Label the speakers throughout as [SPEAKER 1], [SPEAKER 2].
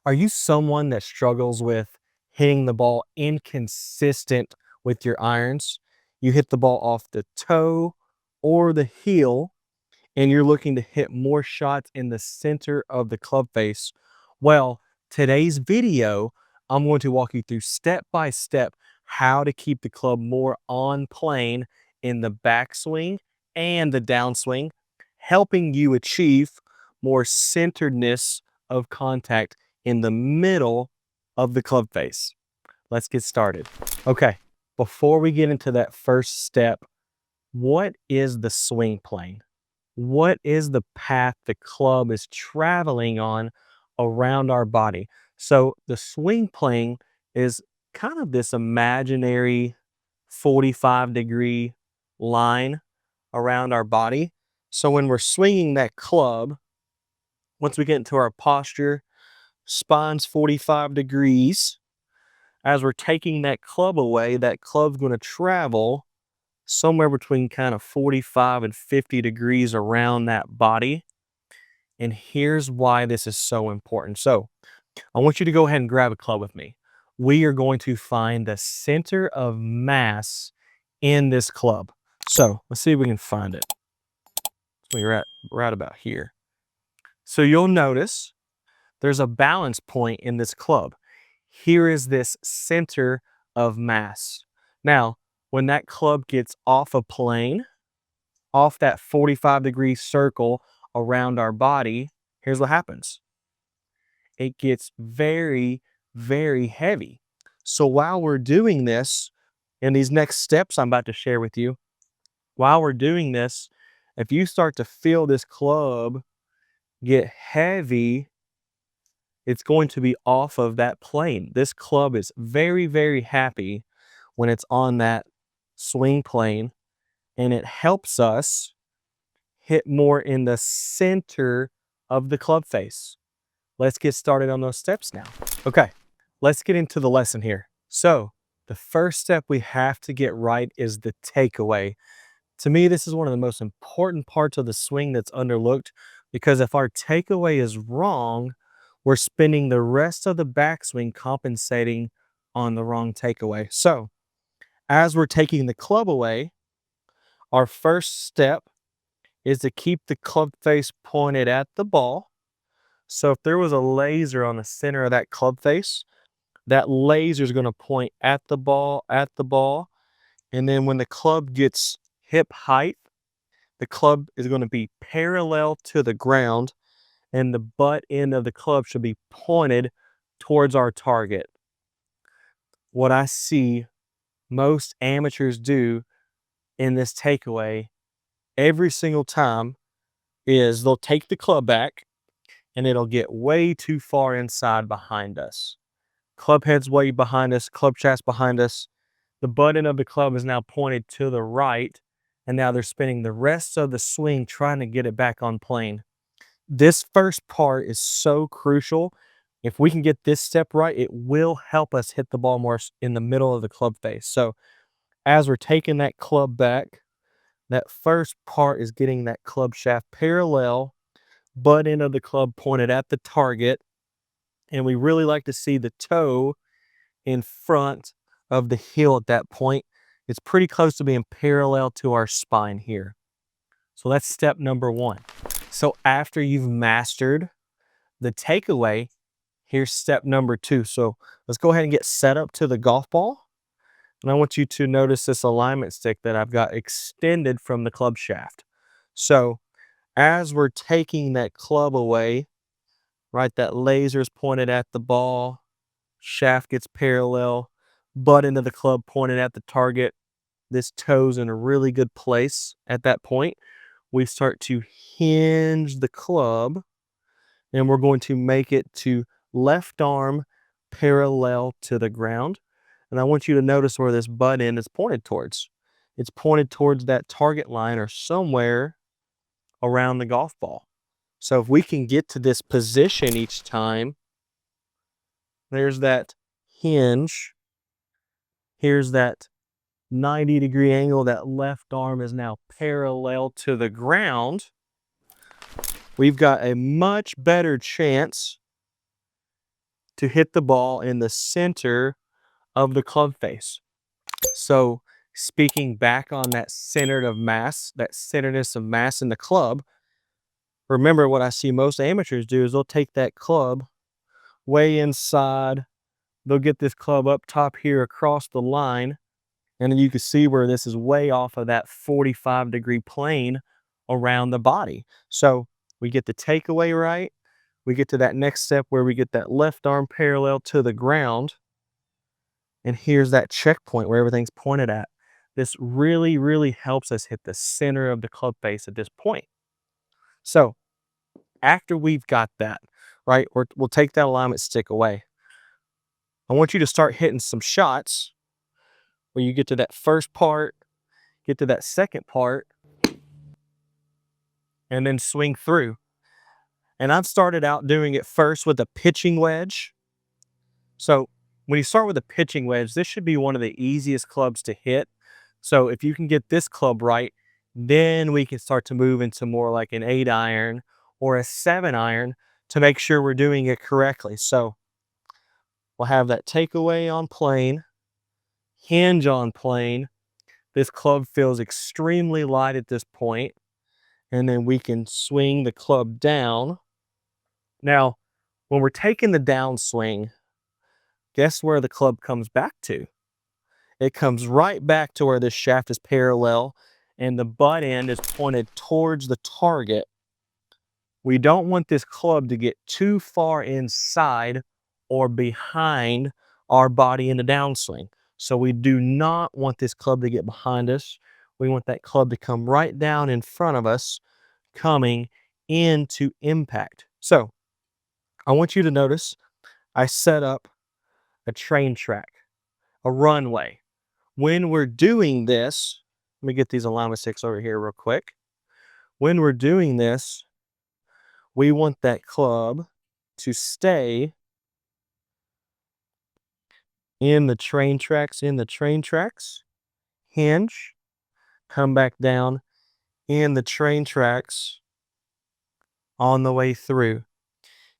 [SPEAKER 1] Are you someone that struggles with hitting the ball inconsistent with your irons? You hit the ball off the toe or the heel, and you're looking to hit more shots in the center of the club face. Well, today's video, I'm going to walk you through step by step how to keep the club more on plane in the backswing and the downswing, helping you achieve more centeredness of contact in the middle of the club face. Let's get started. Okay, before we get into that first step, what is the swing plane? What is the path the club is traveling on around our body? So the swing plane is kind of this imaginary 45-degree line around our body. So when we're swinging that club, once we get into our posture, spine's 45 degrees. As we're taking that club away, that club's going to travel somewhere between kind of 45 and 50 degrees around that body. And here's why this is so important. So I want you to go ahead and grab a club with me. We are going to find the center of mass in this club. So let's see if we can find it. So we're at right about here. So you'll notice there's a balance point in this club. Here is this center of mass. Now, when that club gets off a plane, off that 45-degree circle around our body, here's what happens. It gets very, very heavy. So while we're doing this, in these next steps I'm about to share with you, while we're doing this, if you start to feel this club get heavy, it's going to be off of that plane. This club is very, very happy when it's on that swing plane, and it helps us hit more in the center of the club face. Let's get started on those steps now. Okay, let's get into the lesson here. So the first step we have to get right is the takeaway. To me, this is one of the most important parts of the swing that's underlooked, because if our takeaway is wrong, we're spending the rest of the backswing compensating on the wrong takeaway. So as we're taking the club away, our first step is to keep the club face pointed at the ball. So if there was a laser on the center of that club face, that laser is going to point at the ball, and then when the club gets hip height, the club is going to be parallel to the ground, and the butt end of the club should be pointed towards our target. What I see most amateurs do in this takeaway every single time is they'll take the club back and it'll get way too far inside behind us. Club head's way behind us, club shaft's behind us. The butt end of the club is now pointed to the right, and now they're spending the rest of the swing trying to get it back on plane. This first part is so crucial. If we can get this step right, it will help us hit the ball more in the middle of the club face. So as we're taking that club back, that first part is getting that club shaft parallel, butt end of the club pointed at the target, and we really like to see the toe in front of the heel at that point. It's pretty close to being parallel to our spine here. So that's step number one. So after you've mastered the takeaway, here's step number two. So let's go ahead and get set up to the golf ball. And I want you to notice this alignment stick that I've got extended from the club shaft. So as we're taking that club away, right, that laser is pointed at the ball, shaft gets parallel, butt end of the club pointed at the target. This toe's in a really good place at that point. We start to hinge the club, and we're going to make it to left arm parallel to the ground. And I want you to notice where this butt end is pointed towards. It's pointed towards that target line or somewhere around the golf ball. So if we can get to this position each time, there's that hinge. Here's that 90-degree angle. That left arm is now parallel to the ground. We've got a much better chance to hit the ball in the center of the club face. So speaking back on that centered of mass, that centeredness of mass in the club, remember what I see most amateurs do is they'll take that club way inside. They'll get this club up top here across the line. And then you can see where this is way off of that 45-degree plane around the body. So we get the takeaway right. We get to that next step where we get that left arm parallel to the ground. And here's that checkpoint where everything's pointed at. This really, really helps us hit the center of the club face at this point. So after we've got that, right, we'll take that alignment stick away. I want you to start hitting some shots where you get to that first part, get to that second part, and then swing through. And I've started out doing it first with a pitching wedge. So when you start with a pitching wedge, this should be one of the easiest clubs to hit. So if you can get this club right, then we can start to move into more like an 8-iron or a 7-iron to make sure we're doing it correctly. So we'll have that takeaway on plane, hinge on plane. This club feels extremely light at this point, and then we can swing the club down. Now, when we're taking the downswing, guess where the club comes back to? It comes right back to where this shaft is parallel and the butt end is pointed towards the target. We don't want this club to get too far inside or behind our body in the downswing. So we do not want this club to get behind us. We want that club to come right down in front of us, coming into impact. So I want you to notice I set up a train track, a runway. When we're doing this, let me get these alignment sticks over here real quick. When we're doing this, we want that club to stay in the train tracks, hinge, come back down in the train tracks on the way through.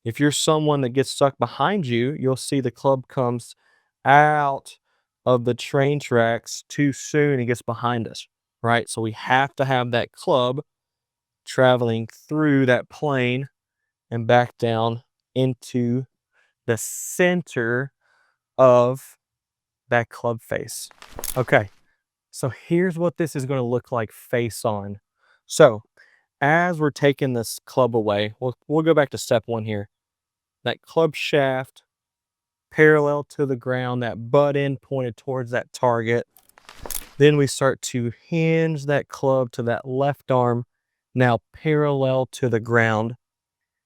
[SPEAKER 1] If you're someone that gets stuck behind you, you'll see the club comes out of the train tracks too soon and gets behind us, right? So we have to have that club traveling through that plane and back down into the center of that club face. Okay, so here's what this is going to look like face on. So as we're taking this club away, we'll go back to step one here. That club shaft parallel to the ground, that butt end pointed towards that target. Then we start to hinge that club to that left arm, now parallel to the ground.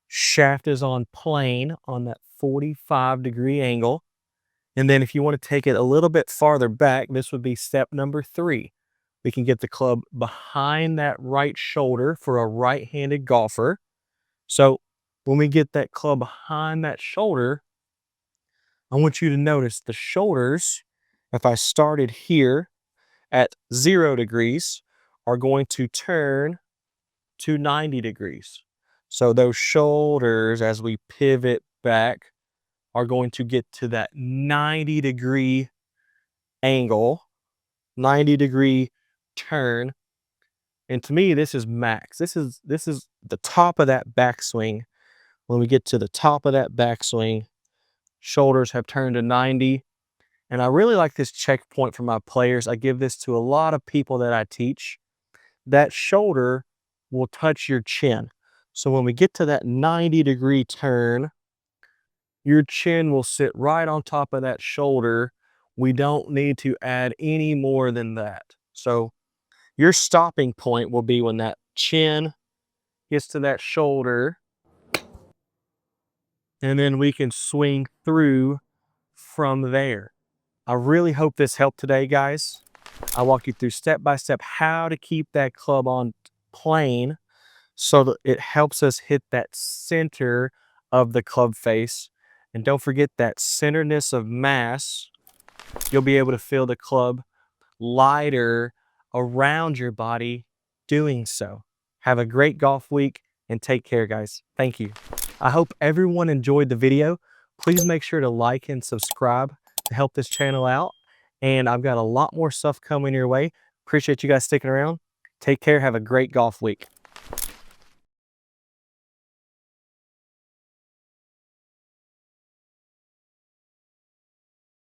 [SPEAKER 1] Shaft is on plane on that 45-degree angle. And then if you want to take it a little bit farther back, this would be step number 3. We can get the club behind that right shoulder for a right-handed golfer. So when we get that club behind that shoulder, I want you to notice the shoulders, if I started here at 0 degrees, are going to turn to 90 degrees. So those shoulders, as we pivot back, are going to get to that 90-degree angle, 90-degree turn. And to me, this is max. This is the top of that backswing. When we get to the top of that backswing, shoulders have turned to 90. And I really like this checkpoint for my players. I give this to a lot of people that I teach. That shoulder will touch your chin. So when we get to that 90-degree turn, your chin will sit right on top of that shoulder. We don't need to add any more than that. So your stopping point will be when that chin gets to that shoulder, and then we can swing through from there. I really hope this helped today, guys. I walk you through step by step how to keep that club on plane so that it helps us hit that center of the club face. And don't forget that centeredness of mass. You'll be able to feel the club lighter around your body doing so. Have a great golf week and take care, guys. Thank you. I hope everyone enjoyed the video. Please make sure to like and subscribe to help this channel out. And I've got a lot more stuff coming your way. Appreciate you guys sticking around. Take care. Have a great golf week.